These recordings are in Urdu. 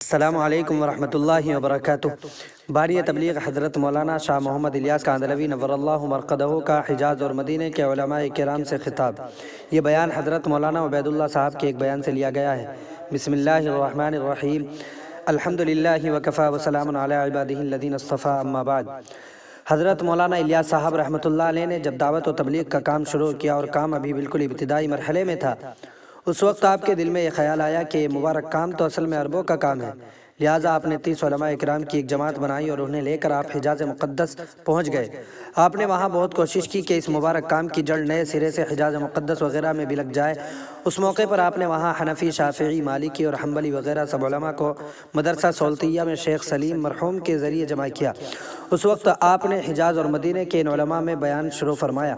السلام علیکم ورحمۃ اللہ وبرکاتہ۔ بانی تبلیغ حضرت مولانا شاہ محمد الیاس کاندھلوی نور اللہ مرقدہ کا حجاز اور مدینہ کے علماء کرام سے خطاب۔ یہ بیان حضرت مولانا عبید اللہ صاحب کے ایک بیان سے لیا گیا ہے۔ بسم اللہ الرحمن الرحیم، الحمد للہ وکفی وسلام علی عبادہ الذین اصطفی، اما بعد۔ حضرت مولانا الیاس صاحب رحمۃ اللہ علیہ نے جب دعوت و تبلیغ کا کام شروع کیا اور کام ابھی بالکل ابتدائی مرحلے میں تھا، اس وقت آپ کے دل میں یہ خیال آیا کہ یہ مبارک کام تو اصل میں عربوں کا کام ہے، لہٰذا آپ نے 30 علماء اکرام کی ایک جماعت بنائی اور انہیں لے کر آپ حجاز مقدس پہنچ گئے۔ آپ نے وہاں بہت کوشش کی کہ اس مبارک کام کی جڑ نئے سرے سے حجاز مقدس وغیرہ میں بھی لگ جائے۔ اس موقع پر آپ نے وہاں حنفی، شافعی، مالکی اور حنبلی وغیرہ سب علماء کو مدرسہ سولتیہ میں شیخ سلیم مرحوم کے ذریعے جمع کیا۔ اس وقت آپ نے حجاز اور مدینہ کے ان علماء میں بیان شروع فرمایا۔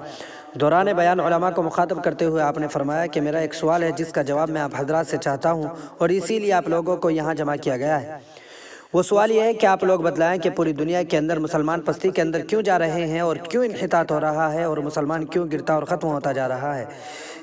دوران بیان علماء کو مخاطب کرتے ہوئے آپ نے فرمایا کہ میرا ایک سوال ہے جس کا جواب میں آپ حضرات سے چاہتا ہوں اور اسی لیے آپ لوگوں کو یہاں جمع کیا گیا ہے۔ وہ سوال یہ ہے کہ آپ لوگ بتلائیں کہ پوری دنیا کے اندر مسلمان پستی کے اندر کیوں جا رہے ہیں اور کیوں انحطاط ہو رہا ہے اور مسلمان کیوں گرتا اور ختم ہوتا جا رہا ہے۔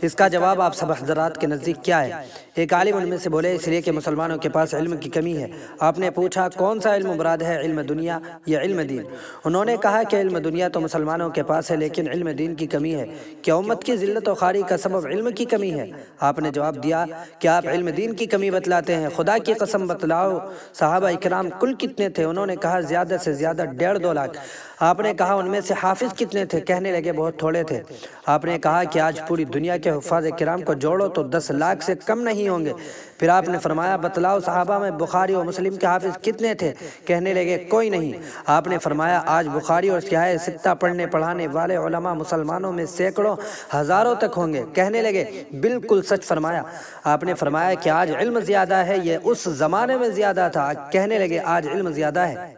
اس کا جواب آپ سب حضرات کے نزدیک کیا ہے؟ ایک عالم ان میں سے بولے اس لیے کہ مسلمانوں کے پاس علم کی کمی ہے۔ آپ نے پوچھا کون سا علم مراد ہے، علم دنیا یا علم دین؟ انہوں نے کہا کہ علم دنیا تو مسلمانوں کے پاس ہے لیکن علم دین کی کمی ہے۔ کیا امت کی ذلت و خواری کا سبب علم کی کمی ہے؟ آپ نے جواب دیا کہ آپ علم دین کی کمی بتلاتے ہیں، خدا کی قسم بتلاؤ صحابہ اکرام کل کتنے تھے؟ انہوں نے کہا زیادہ سے زیادہ 1.5-2 لاکھ۔ آپ نے کہا ان میں سے حافظ کتنے تھے؟ کہنے لگے بہت تھوڑے تھے۔ آپ نے کہا کہ آج پوری دنیا کے حفاظ کرام کو جوڑو تو 10 لاکھ سے کم نہیں ہوں گے۔ پھر آپ نے فرمایا بتلاؤ صحابہ میں بخاری و مسلم کے حافظ کتنے تھے؟ کہنے لگے کوئی نہیں۔ آپ نے فرمایا آج بخاری اور صحیح ستہ پڑھنے پڑھانے والے علماء مسلمانوں میں سینکڑوں ہزاروں تک ہوں گے۔ کہنے لگے بالکل سچ فرمایا۔ آپ نے فرمایا کہ آج علم زیادہ ہے، یہ اس زمانے میں زیادہ تھا۔ کہنے لگے آج علم زیادہ ہے۔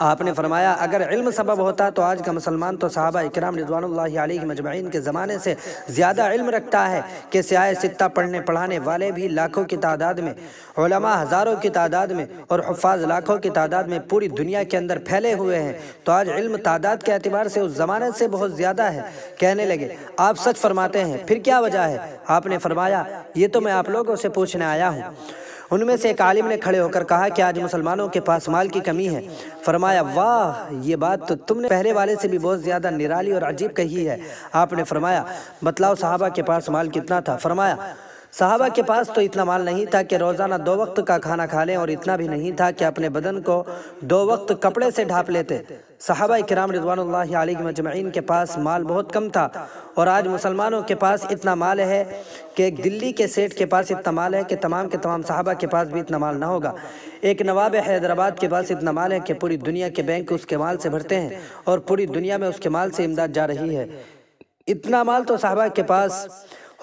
آپ نے فرمایا اگر علم سبب ہوتا تو آج کا مسلمان تو صحابہ اکرام رضوان اللہ علیہ مجمعین کے زمانے سے زیادہ علم رکھتا ہے کہ سیاہ ستہ پڑھنے پڑھانے والے بھی لاکھوں کی تعداد میں، علماء ہزاروں کی تعداد میں اور حفاظ لاکھوں کی تعداد میں پوری دنیا کے اندر پھیلے ہوئے ہیں، تو آج علم تعداد کے اعتبار سے اس زمانے سے بہت زیادہ ہے۔ کہنے لگے آپ سچ فرماتے ہیں، پھر کیا وجہ ہے؟ آپ نے فرمایا یہ تو میں آپ لوگوں سے پوچھنے آیا ہوں۔ ان میں سے ایک عالم نے کھڑے ہو کر کہا کہ آج مسلمانوں کے پاس مال کی کمی ہے۔ فرمایا واہ، یہ بات تو تم نے پہلے والے سے بھی بہت زیادہ نرالی اور عجیب کہی ہے۔ آپ نے فرمایا بتلاؤ صحابہ کے پاس مال کتنا تھا؟ فرمایا صحابہ کے پاس تو اتنا مال نہیں تھا کہ روزانہ 2 وقت کا کھانا کھا لیں، اور اتنا بھی نہیں تھا کہ اپنے بدن کو 2 وقت کپڑے سے ڈھانپ لیتے۔ صحابہ کرام رضوان اللہ علیہ مجمعین کے پاس مال بہت کم تھا، اور آج مسلمانوں کے پاس اتنا مال ہے کہ ایک دلی کے سیٹ کے پاس اتنا مال ہے کہ تمام کے تمام صحابہ کے پاس بھی اتنا مال نہ ہوگا۔ ایک نواب حیدرآباد کے پاس اتنا مال ہے کہ پوری دنیا کے بینک اس کے مال سے بھرتے ہیں اور پوری دنیا میں اس کے مال سے امداد جا رہی ہے۔ اتنا مال تو صحابہ کے پاس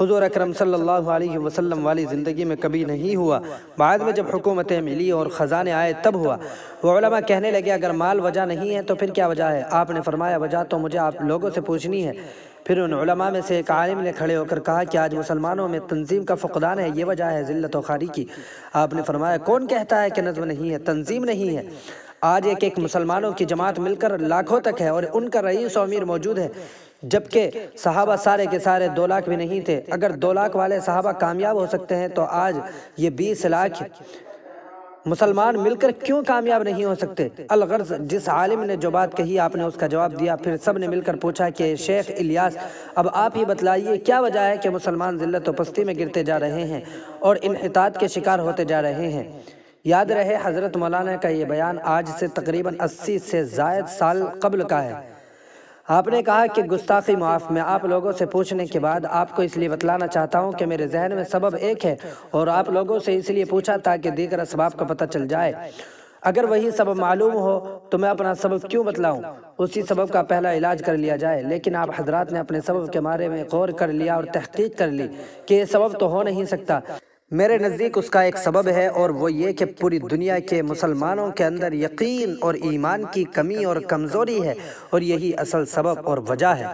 حضور اکرم صلی اللہ علیہ وسلم والی زندگی میں کبھی نہیں ہوا، بعد میں جب حکومتیں ملی اور خزانے آئے تب ہوا۔ وہ علماء کہنے لگے اگر مال وجہ نہیں ہے تو پھر کیا وجہ ہے؟ آپ نے فرمایا وجہ تو مجھے آپ لوگوں سے پوچھنی ہے۔ پھر ان علماء میں سے ایک عالم نے کھڑے ہو کر کہا کہ آج مسلمانوں میں تنظیم کا فقدان ہے، یہ وجہ ہے ذلت و خواری کی۔ آپ نے فرمایا کون کہتا ہے کہ نظم نہیں ہے، تنظیم نہیں ہے؟ آج ایک مسلمانوں کی جماعت مل کر لاکھوں تک ہے اور ان کا رئیس و امیر موجود ہے، جبکہ صحابہ سارے کے سارے 2 لاکھ بھی نہیں تھے۔ اگر 2 لاکھ والے صحابہ کامیاب ہو سکتے ہیں تو آج یہ 20 لاکھ مسلمان مل کر کیوں کامیاب نہیں ہو سکتے؟ الغرض جس عالم نے جو بات کہی آپ نے اس کا جواب دیا۔ پھر سب نے مل کر پوچھا کہ شیخ الیاس اب آپ ہی بتلائیے کیا وجہ ہے کہ مسلمان ذلت و پستی میں گرتے جا رہے ہیں اور انحطاط کے شکار ہوتے جا رہے ہیں؟ یاد رہے حضرت مولانا کا یہ بیان آج سے تقریباً 80 سے زائد سال قبل کا ہے۔ آپ نے کہا کہ گستاخی معاف، میں آپ لوگوں سے پوچھنے کے بعد آپ کو اس لیے بتلانا چاہتا ہوں کہ میرے ذہن میں سبب ایک ہے اور آپ لوگوں سے اس لیے پوچھا تاکہ دیگر اسباب کا پتہ چل جائے۔ اگر وہی سبب معلوم ہو تو میں اپنا سبب کیوں بتلاؤں؟ اسی سبب کا پہلا علاج کر لیا جائے۔ لیکن آپ حضرات نے اپنے سبب کے بارے میں غور کر لیا اور تحقیق کر لی کہ یہ سبب تو ہو نہیں سکتا۔ میرے نزدیک اس کا ایک سبب ہے اور وہ یہ کہ پوری دنیا کے مسلمانوں کے اندر یقین اور ایمان کی کمی اور کمزوری ہے، اور یہی اصل سبب اور وجہ ہے۔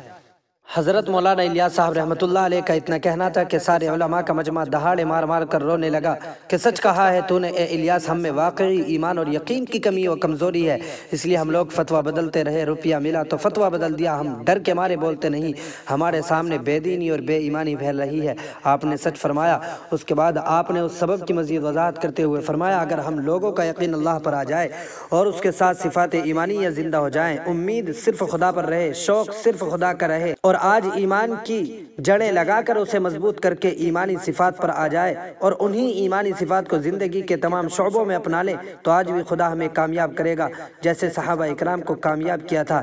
حضرت مولانا الیاس صاحب رحمۃ اللہ علیہ کا اتنا کہنا تھا کہ سارے علماء کا مجمع دہاڑے مار مار کر رونے لگا کہ سچ کہا ہے تو نے اے الیاس، ہم میں واقعی ایمان اور یقین کی کمی و کمزوری ہے، اس لیے ہم لوگ فتویٰ بدلتے رہے، روپیہ ملا تو فتویٰ بدل دیا، ہم ڈر کے مارے بولتے نہیں، ہمارے سامنے بے دینی اور بے ایمانی پھیل رہی ہے۔ آپ نے سچ فرمایا۔ اس کے بعد آپ نے اس سبب کی مزید وضاحت کرتے ہوئے فرمایا، اگر ہم لوگوں کا یقین اللہ پر آ جائے اور اس کے ساتھ صفات ایمانیہ زندہ ہو جائیں، امید صرف خدا پر رہے، شوق صرف خدا کا رہے، اور آج ایمان کی جڑیں لگا کر اسے مضبوط کر کے ایمانی صفات پر آ جائے اور انہی ایمانی صفات کو زندگی کے تمام شعبوں میں اپنا لے، تو آج بھی خدا ہمیں کامیاب کرے گا جیسے صحابہ اکرام کو کامیاب کیا تھا۔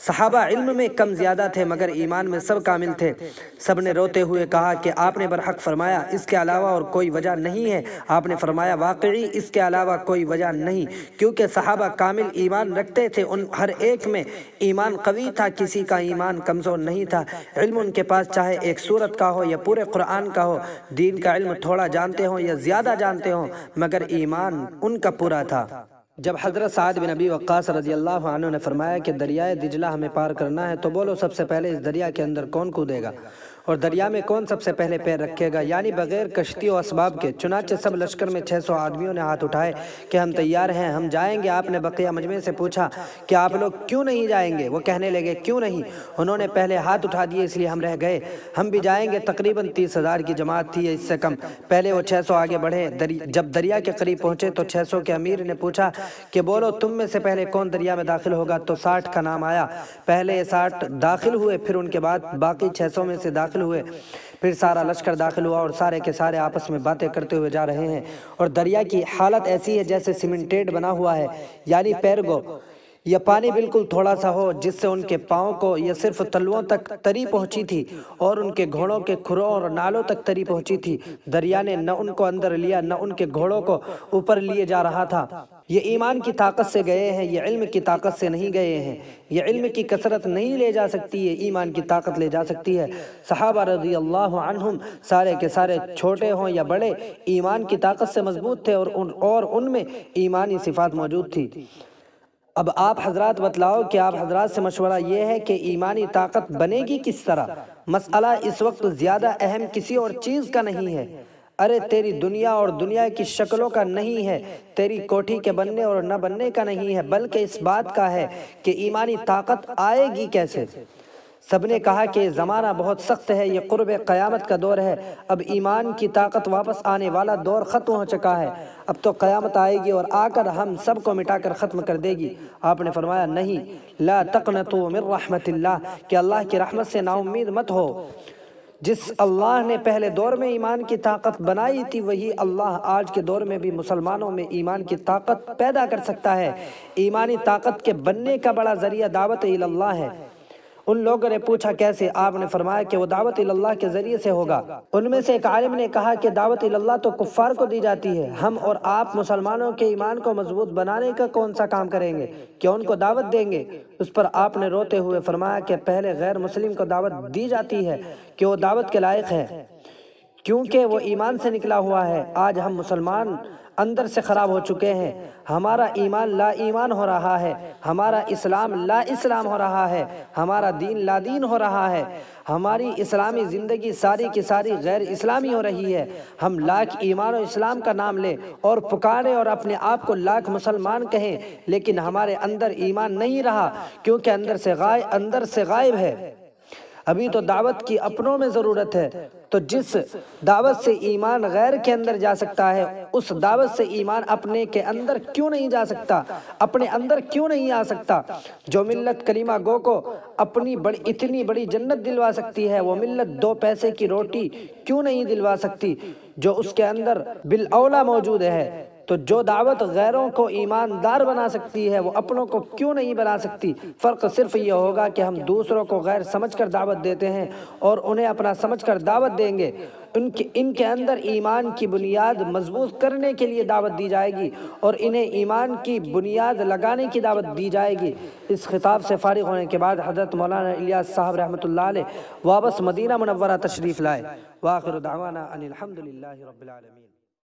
صحابہ علم میں کم زیادہ تھے مگر ایمان میں سب کامل تھے۔ سب نے روتے ہوئے کہا کہ آپ نے برحق فرمایا، اس کے علاوہ اور کوئی وجہ نہیں ہے۔ آپ نے فرمایا، واقعی اس کے علاوہ کوئی وجہ نہیں، کیونکہ صحابہ کامل ایمان رکھتے تھے، ان ہر ایک میں ایمان قوی تھا، کسی کا ایمان کمزور نہیں تھا۔ علم ان کے پاس چاہے ایک سورت کا ہو یا پورے قرآن کا ہو، دین کا علم تھوڑا جانتے ہوں یا زیادہ جانتے ہوں، مگر ایمان ان کا پورا تھا۔ جب حضرت سعد بن ابی وقاص رضی اللہ عنہ نے فرمایا کہ دریائے دجلہ ہمیں پار کرنا ہے، تو بولو سب سے پہلے اس دریا کے اندر کون کودے گا اور دریا میں کون سب سے پہلے پیر رکھے گا، یعنی بغیر کشتی و اسباب کے؟ چنانچہ سب لشکر میں 600 آدمیوں نے ہاتھ اٹھائے کہ ہم تیار ہیں، ہم جائیں گے۔ آپ نے بقیہ مجمع سے پوچھا کہ آپ لوگ کیوں نہیں جائیں گے؟ وہ کہنے لگے، کیوں نہیں؟ انہوں نے پہلے ہاتھ اٹھا دیے، اس لیے ہم رہ گئے، ہم بھی جائیں گے۔ تقریباً 30,000 کی جماعت تھی یا اس سے کم۔ پہلے وہ 600 آگے بڑھے، جب دریا کے قریب پہنچے تو 600 کے امیر نے پوچھا کہ بولو تم میں سے پہلے کون دریا میں داخل ہوگا؟ تو 60 کا نام آیا۔ پہلے 60 داخل ہوئے، پھر ان کے بعد باقی 600 میں سے داخل ہوئے، پھر سارا لشکر داخل ہوا، اور سارے کے سارے آپس میں باتیں کرتے ہوئے جا رہے ہیں، اور دریا کی حالت ایسی ہے جیسے سیمنٹیڈ بنا ہوا ہے، یعنی پیرگو یا پانی بالکل تھوڑا سا ہو، جس سے ان کے پاؤں کو یہ صرف تلووں تک تری پہنچی تھی اور ان کے گھوڑوں کے کھروں اور نالوں تک تری پہنچی تھی۔ دریا نے نہ ان کو اندر لیا نہ ان کے گھوڑوں کو اوپر لیے جا رہا تھا۔ یہ ایمان کی طاقت سے گئے ہیں، یہ علم کی طاقت سے نہیں گئے ہیں۔ یہ علم کی کثرت نہیں لے جا سکتی، یہ ایمان کی طاقت لے جا سکتی ہے۔ صحابہ رضی اللہ عنہم سارے کے سارے، چھوٹے ہوں یا بڑے، ایمان کی طاقت سے مضبوط تھے اور ان میں ایمانی صفات موجود تھی۔ اب آپ حضرات بتلاؤ کہ آپ حضرات سے مشورہ یہ ہے کہ ایمانی طاقت بنے گی کس طرح؟ مسئلہ اس وقت زیادہ اہم کسی اور چیز کا نہیں ہے، ارے تیری دنیا اور دنیا کی شکلوں کا نہیں ہے، تیری کوٹھی کے بننے اور نہ بننے کا نہیں ہے، بلکہ اس بات کا ہے کہ ایمانی طاقت آئے گی کیسے۔ سب نے کہا کہ زمانہ بہت سخت ہے، یہ قرب قیامت کا دور ہے، اب ایمان کی طاقت واپس آنے والا دور ختم ہو چکا ہے، اب تو قیامت آئے گی اور آ کر ہم سب کو مٹا کر ختم کر دے گی۔ آپ نے فرمایا، نہیں، لا تقنطوا من رحمت اللہ، کہ اللہ کی رحمت سے نا امید مت ہو۔ جس اللہ نے پہلے دور میں ایمان کی طاقت بنائی تھی، وہی اللہ آج کے دور میں بھی مسلمانوں میں ایمان کی طاقت پیدا کر سکتا ہے۔ ایمانی طاقت کے بننے کا بڑا ذریعہ دعوت اللہ ہے۔ ان لوگوں نے پوچھا کیسے؟ آپ نے فرمایا کہ وہ دعوت اللہ کے ذریعے سے ہوگا۔ ان میں سے ایک عالم نے کہا کہ دعوت اللہ تو کفار کو دی جاتی ہے، ہم اور آپ مسلمانوں کے ایمان کو مضبوط بنانے کا کون سا کام کریں گے؟ کیا ان کو دعوت دیں گے؟ اس پر آپ نے روتے ہوئے فرمایا کہ پہلے غیر مسلم کو دعوت دی جاتی ہے کہ وہ دعوت کے لائق ہے، کیونکہ وہ ایمان سے نکلا ہوا ہے۔ آج ہم مسلمان اندر سے خراب ہو چکے ہیں، ہمارا ایمان لا ایمان ہو رہا ہے، ہمارا اسلام لا اسلام ہو رہا ہے، ہمارا دین لا دین ہو رہا ہے، ہماری اسلامی زندگی ساری کی ساری غیر اسلامی ہو رہی ہے۔ ہم لاکھ ایمان و اسلام کا نام لیں اور پکاریں اور اپنے آپ کو لاکھ مسلمان کہیں، لیکن ہمارے اندر ایمان نہیں رہا، کیونکہ اندر سے غائب ہے۔ ابھی تو دعوت کی اپنوں میں ضرورت ہے، تو جس دعوت سے ایمان غیر کے اندر جا سکتا ہے، اس دعوت سے ایمان اپنے کے اندر کیوں نہیں جا سکتا؟ اپنے اندر کیوں نہیں آ سکتا؟ جو ملت کلمہ گو کو اپنی اتنی بڑی جنت دلوا سکتی ہے، وہ ملت 2 پیسے کی روٹی کیوں نہیں دلوا سکتی جو اس کے اندر بالاولیٰ موجود ہے؟ تو جو دعوت غیروں کو ایماندار بنا سکتی ہے، وہ اپنوں کو کیوں نہیں بنا سکتی؟ فرق صرف یہ ہوگا کہ ہم دوسروں کو غیر سمجھ کر دعوت دیتے ہیں اور انہیں اپنا سمجھ کر دعوت دیں گے۔ ان کے اندر ایمان کی بنیاد مضبوط کرنے کے لیے دعوت دی جائے گی اور انہیں ایمان کی بنیاد لگانے کی دعوت دی جائے گی۔ اس خطاب سے فارغ ہونے کے بعد حضرت مولانا الیاس صاحب رحمۃ اللہ علیہ واپس مدینہ منورہ تشریف لائے۔ وآخر دعوانا ان الحمد للہ رب العالمین۔